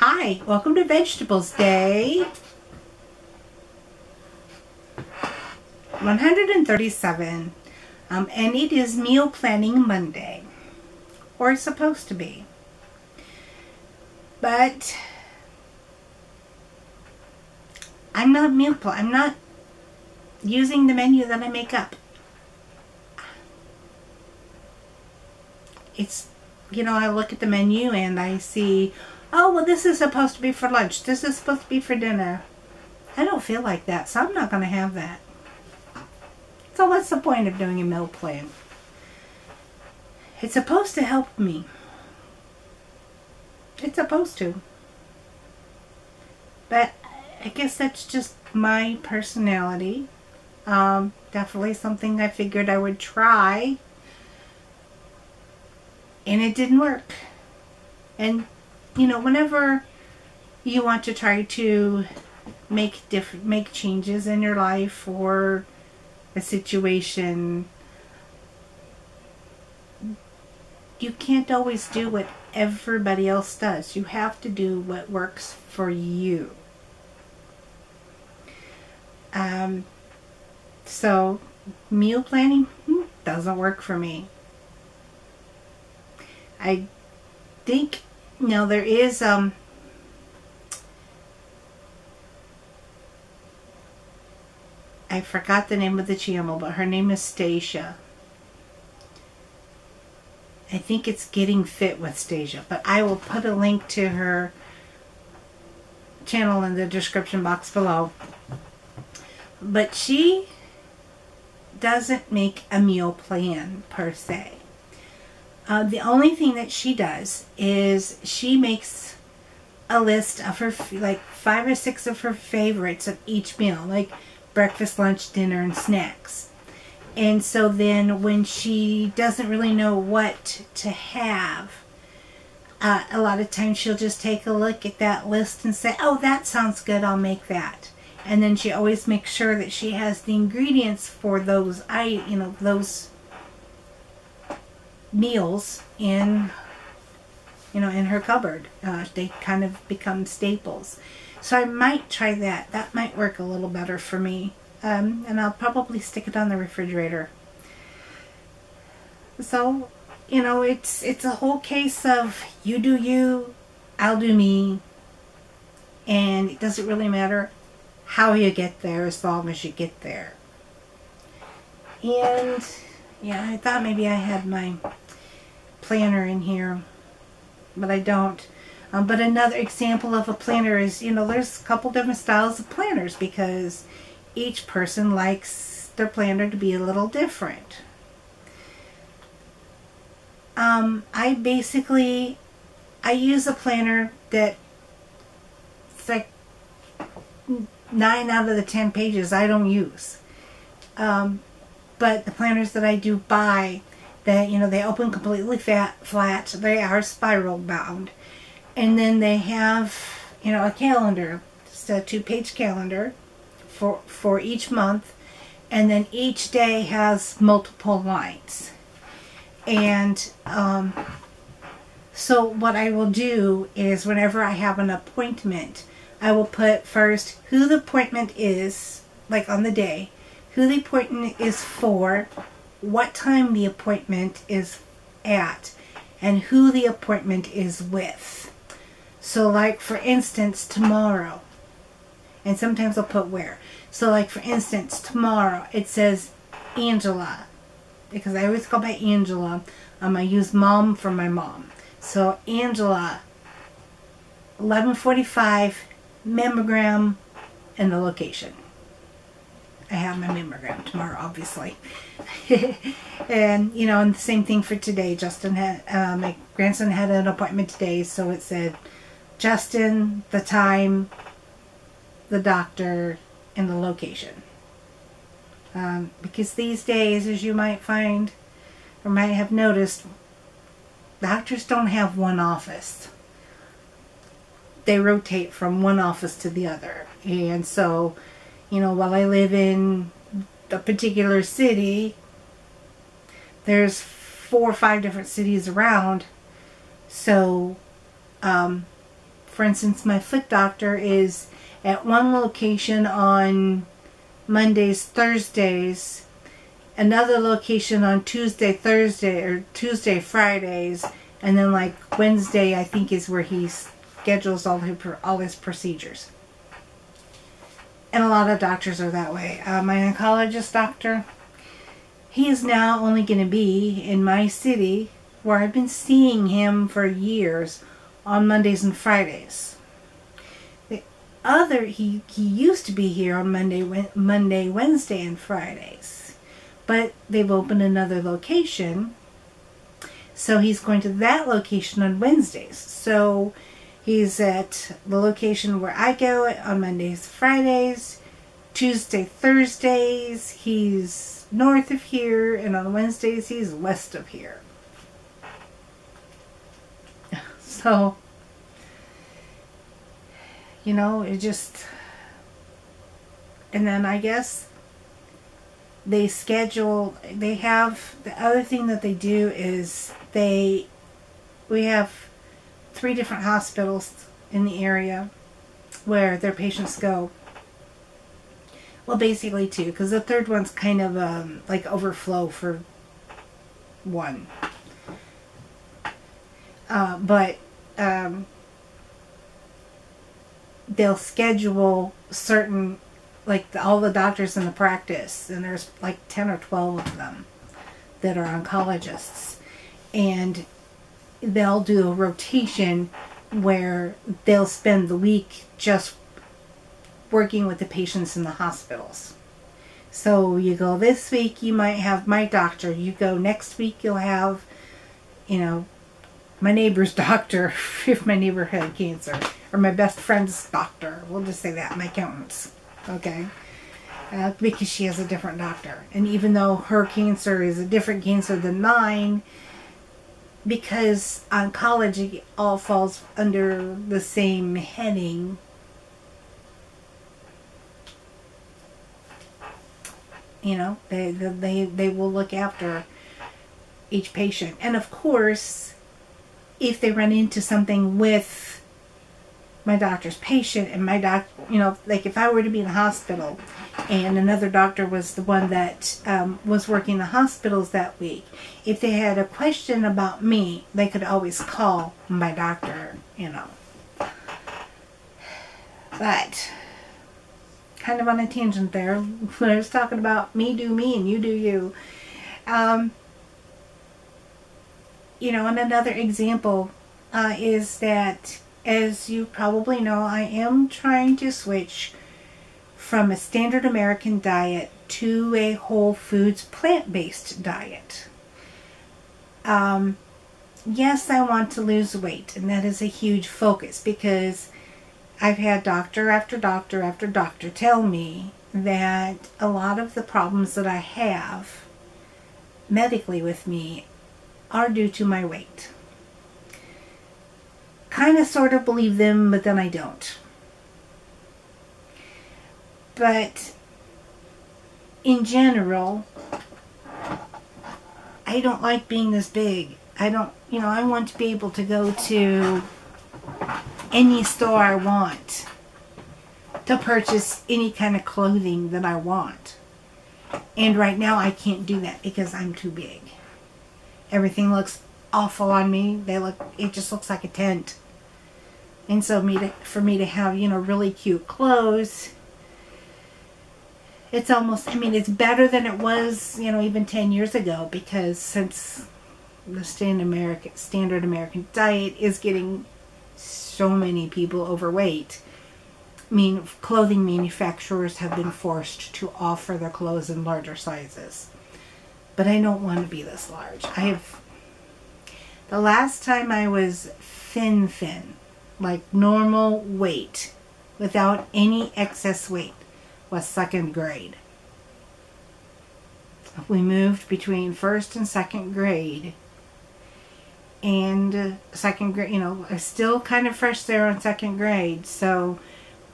Hi, welcome to Vegetables Day 137. And it is Meal Planning Monday. Or it's supposed to be. But I'm not using the menu that I make up. It's, I look at the menu and I see, oh, well, this is supposed to be for lunch. This is supposed to be for dinner. I don't feel like that, so I'm not going to have that. So what's the point of doing a meal plan? It's supposed to help me. It's supposed to. But I guess that's just my personality. Definitely something I figured I would try. And it didn't work. And, whenever you want to try to make changes in your life or a situation, you can't always do what everybody else does. You have to do what works for you. So meal planning doesn't work for me. I think there is I forgot the name of the channel, but her name is Stacia. I think it's Getting Fit with Stacia, but I will put a link to her channel in the description box below. But she doesn't make a meal plan per se. The only thing that she does is she makes a list of her, like 5 or 6 of her favorites of each meal, like breakfast, lunch, dinner, and snacks. And so then when she doesn't really know what to have, a lot of times she'll just take a look at that list and say, oh, that sounds good, I'll make that. And then she always makes sure that she has the ingredients for those, those meals in her cupboard. They kind of become staples. So I might try that. That might work a little better for me. And I'll probably stick it on the refrigerator. So, it's a whole case of you do you, I'll do me. And it doesn't really matter how you get there as long as you get there. And yeah, I thought maybe I had my planner in here, but I don't. But another example of a planner is, there's a couple different styles of planners because each person likes their planner to be a little different. I use a planner that it's like 9 out of the 10 pages I don't use. But the planners that I do buy, that they open completely flat. They are spiral bound, and then they have a calendar, just a 2-page calendar for each month, and then each day has multiple lines. And so what I will do is whenever I have an appointment, I will put first who the appointment is, like on the day, who the appointment is for, what time the appointment is at, and who the appointment is with. So like for instance tomorrow, and sometimes I'll put where. So like for instance tomorrow it says Angela, because I always go by Angela. I use mom for my mom. So Angela, 11:45, mammogram, and the location. I have my mammogram tomorrow, obviously. And, and the same thing for today. Justin had, my grandson had an appointment today, so it said Justin, the time, the doctor, and the location. Because these days, as you might find, or might have noticed, doctors don't have one office. They rotate from one office to the other. And so, while I live in a particular city, there's 4 or 5 different cities around. So for instance, my foot doctor is at one location on Mondays, Thursdays, another location on Tuesday, Thursday, or Tuesday, Fridays, and then like Wednesday, I think, is where he schedules all his procedures. And a lot of doctors are that way. My oncologist doctor, he is now only going to be in my city, where I've been seeing him for years, on Mondays and Fridays. The other, he used to be here on Monday, Wednesday, and Fridays. But they've opened another location, so he's going to that location on Wednesdays. So he's at the location where I go on Mondays, Fridays, Tuesday, Thursdays, he's north of here, and on Wednesdays, he's west of here. So, you know, it just, and then I guess they schedule, they have, the other thing that they do is we have 3 different hospitals in the area where their patients go. Well, basically 2, because the third one's kind of like overflow for one. But they'll schedule certain, like all the doctors in the practice, and there's like 10 or 12 of them that are oncologists, and they'll do a rotation where they'll spend the week just working with the patients in the hospitals. So you go this week, you might have my doctor. You go next week, you'll have, you know, my neighbor's doctor, if my neighbor had cancer, or my best friend's doctor. We'll just say that, my accountant's, okay? Because she has a different doctor. And even though her cancer is a different cancer than mine, because oncology all falls under the same heading, you know, they will look after each patient. And of course, if they run into something with my doctor's patient and my doctor, you know, like if I were to be in the hospital and another doctor was the one that was working the hospitals that week, if they had a question about me, they could always call my doctor, you know. But kind of on a tangent there. When I was talking about me do me and you do you. You know, and another example is that, as you probably know, I am trying to switch from a standard American diet to a Whole Foods plant-based diet. Yes, I want to lose weight, and that is a huge focus, because I've had doctor after doctor after doctor tell me that a lot of the problems that I have medically with me are due to my weight. Kind of sort of believe them, but then I don't. But in general, I don't like being this big. I don't, you know, I want to be able to go to any store I want to purchase any kind of clothing that I want. And right now I can't do that because I'm too big. Everything looks awful on me. It just looks like a tent. And so for me to have, you know, really cute clothes, it's almost, I mean, it's better than it was, you know, even 10 years ago, because since the standard American diet is getting so many people overweight, I mean, clothing manufacturers have been forced to offer their clothes in larger sizes. But I don't want to be this large. The last time I was thin, like normal weight, without any excess weight, was 2nd grade. We moved between 1st and 2nd grade. And 2nd grade, you know, I was still kind of fresh there on 2nd grade. So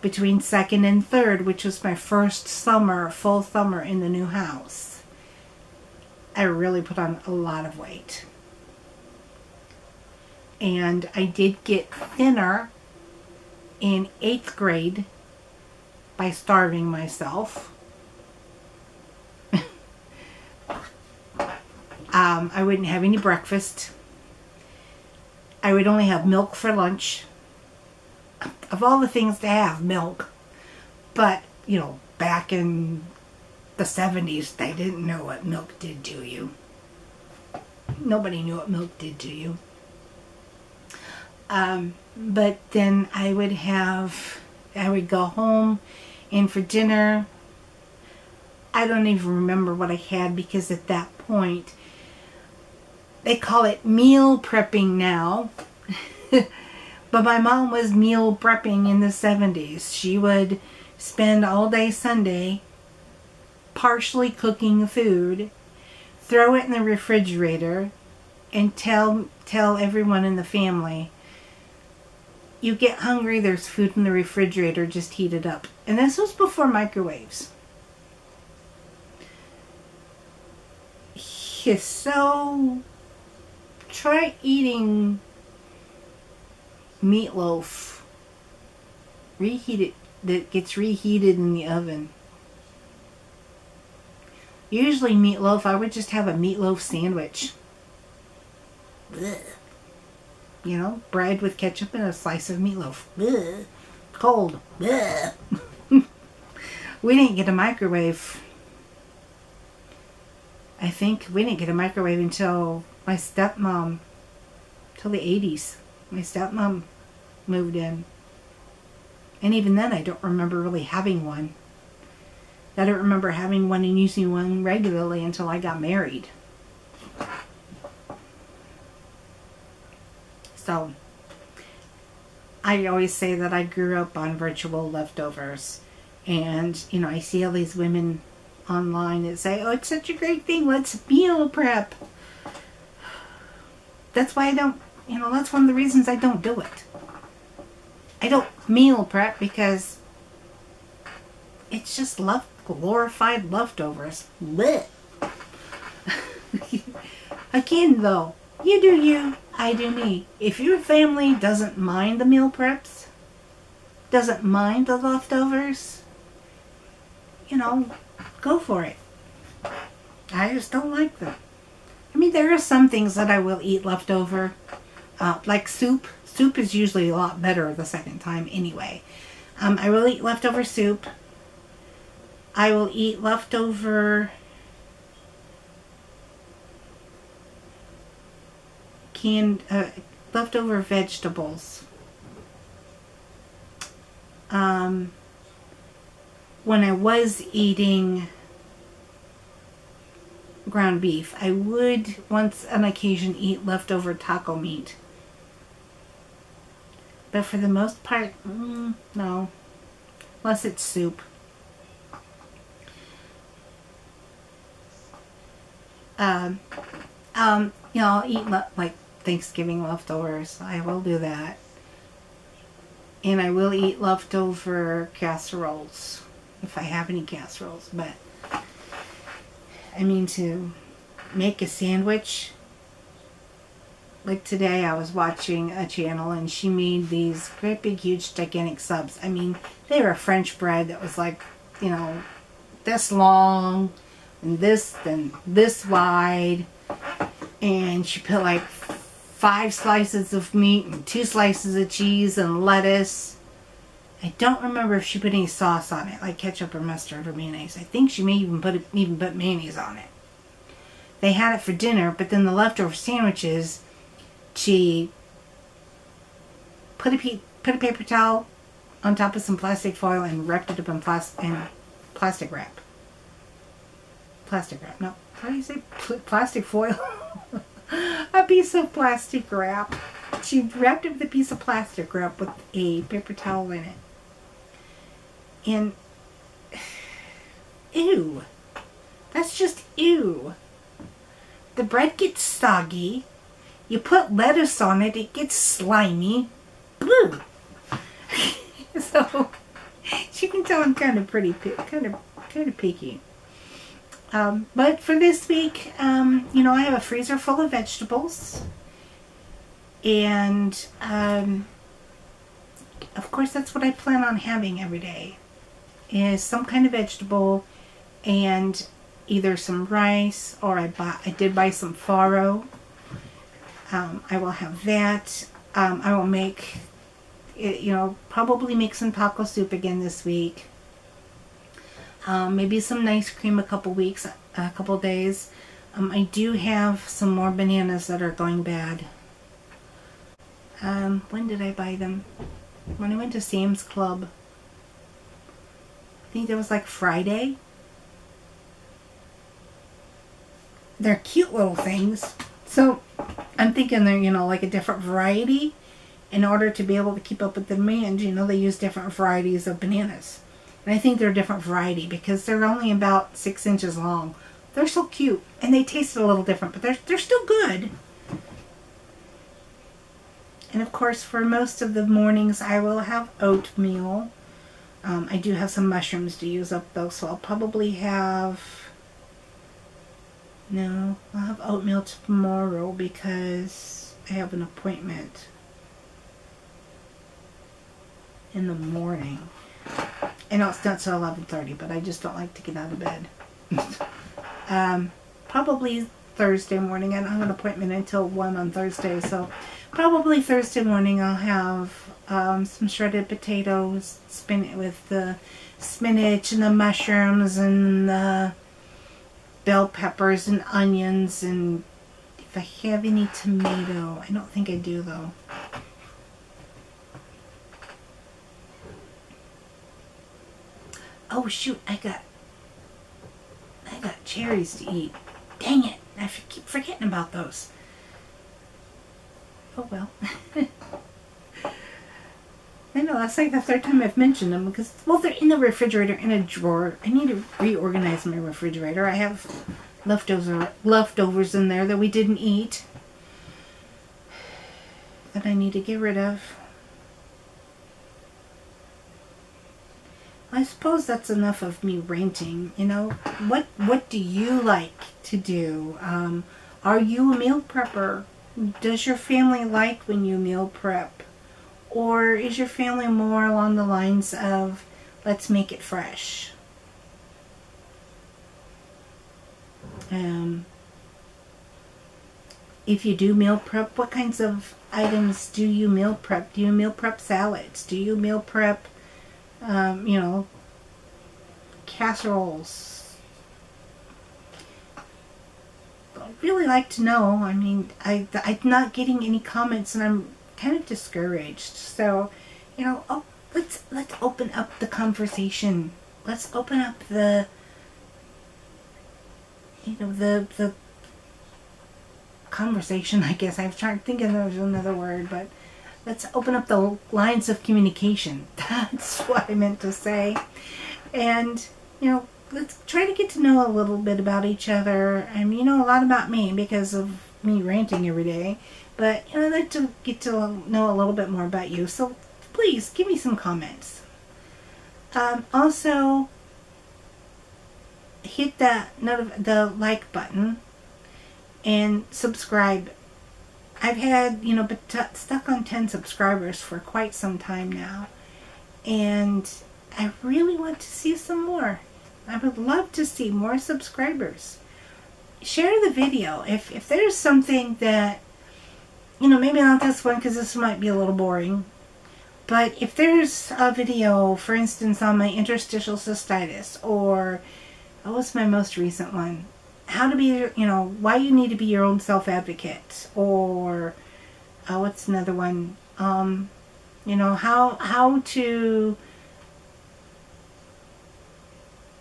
between 2nd and 3rd, which was my first summer, full summer in the new house, I really put on a lot of weight. And I did get thinner in 8th grade by starving myself. I wouldn't have any breakfast. I would only have milk for lunch. Of all the things to have, milk. But, you know, back in the 70s, they didn't know what milk did to you. Nobody knew what milk did to you. But then I would go home, and for dinner, I don't even remember what I had, because at that point, they call it meal prepping now. But my mom was meal prepping in the 70s. She would spend all day Sunday partially cooking food, throw it in the refrigerator, and tell everyone in the family, you get hungry, there's food in the refrigerator, just heat it up. And this was before microwaves. So try eating meatloaf reheated, that gets reheated in the oven. Usually meatloaf, I would just have a meatloaf sandwich. Blech. You know, bread with ketchup and a slice of meatloaf. Blech. Cold. Blech. We didn't get a microwave. I think we didn't get a microwave until my stepmom, till the 80s. My stepmom moved in. And even then, I don't remember really having one. I don't remember having one and using one regularly until I got married. So, I always say that I grew up on virtual leftovers. And, you know, I see all these women online that say, oh, it's such a great thing, let's meal prep. That's why I don't, you know, that's one of the reasons I don't do it. I don't meal prep because it's just glorified leftovers. Blech. Again, though, you do you, I do me. If your family doesn't mind the meal preps, doesn't mind the leftovers, you know, go for it. I just don't like them. I mean, there are some things that I will eat leftover, like soup. Soup is usually a lot better the second time anyway. I will eat leftover soup. I will eat leftover leftover vegetables. When I was eating ground beef, I would once on occasion eat leftover taco meat. But for the most part, no. Unless it's soup. You know, I'll eat like Thanksgiving leftovers. I will do that. And I will eat leftover casseroles, if I have any casseroles. But, I mean, to make a sandwich, like today I was watching a channel and she made these great big huge gigantic subs. I mean, they were French bread that was like, you know, this long and this wide. And she put like 5 slices of meat and 2 slices of cheese and lettuce. I don't remember if she put any sauce on it, like ketchup or mustard or mayonnaise. I think she may even put mayonnaise on it. They had it for dinner, but then the leftover sandwiches, she put a paper towel on top of some plastic foil and wrapped it up in plastic wrap. Plastic wrap, no. How do you say plastic foil? A piece of plastic wrap. She wrapped it with a piece of plastic wrap with a paper towel in it. And, ew. That's just ew. The bread gets soggy. You put lettuce on it, it gets slimy. Blue. So, you can tell I'm kind of picky. But for this week, you know, I have a freezer full of vegetables. And of course, that's what I plan on having every day, is some kind of vegetable and either some rice, or I did buy some farro. I will have that. I will make, probably make some taco soup again this week. Maybe some nice cream a couple days. I do have some more bananas that are going bad. When did I buy them? When I went to Sam's Club. I think it was like Friday. They're cute little things. So I'm thinking they're, like a different variety. In order to be able to keep up with the demand, they use different varieties of bananas. And I think they're a different variety because they're only about 6 inches long. They're so cute. And they taste a little different, but they're still good. And of course, for most of the mornings, I will have oatmeal. I do have some mushrooms to use up though, so I'll probably have... No, I'll have oatmeal tomorrow because I have an appointment in the morning. I know it's not till 11:30, but I just don't like to get out of bed. Probably Thursday morning. I don't have an appointment until 1 on Thursday, so probably Thursday morning I'll have some shredded potatoes, with the spinach and the mushrooms and the bell peppers and onions, and if I have any tomato. I don't think I do though. Oh shoot, I got cherries to eat. Dang it, I keep forgetting about those. Oh well. I know, that's like the third time I've mentioned them because, well, they're in the refrigerator in a drawer. I need to reorganize my refrigerator. I have leftovers in there that we didn't eat that I need to get rid of. I suppose that's enough of me ranting. What do you like to do? Are you a meal prepper? Does your family like when you meal prep? Or is your family more along the lines of, let's make it fresh? If you do meal prep, what kinds of items do you meal prep? Do you meal prep salads? Do you meal prep, casseroles? I'd really like to know. I mean, I'm not getting any comments, and I'm kind of discouraged. So, let's open up the conversation. Let's open up the conversation, I guess. I've tried thinking there was another word, but let's open up the lines of communication. That's what I meant to say. And, let's try to get to know a little bit about each other. I mean, a lot about me because of me ranting every day. But, I'd like to get to know a little bit more about you. So, please, give me some comments. Also, hit the like button and subscribe. I've had, stuck on 10 subscribers for quite some time now. And I really want to see some more. I would love to see more subscribers. Share the video. If there's something that, maybe not this one because this might be a little boring. But if there's a video, for instance, on my interstitial cystitis, or what was my most recent one? How to be, why you need to be your own self-advocate, or what's another one? How to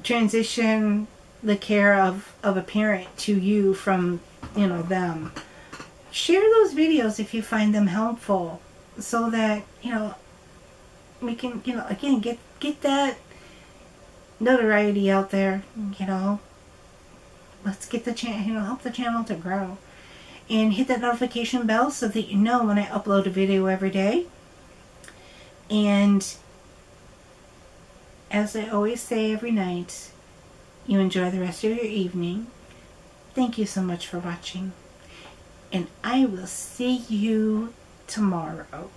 transition the care of a parent to you from, them. Share those videos if you find them helpful, so that, we can, again, get that notoriety out there, Let's get the channel, help the channel to grow. And hit that notification bell so that you know when I upload a video every day. And as I always say every night, you enjoy the rest of your evening. Thank you so much for watching. And I will see you tomorrow.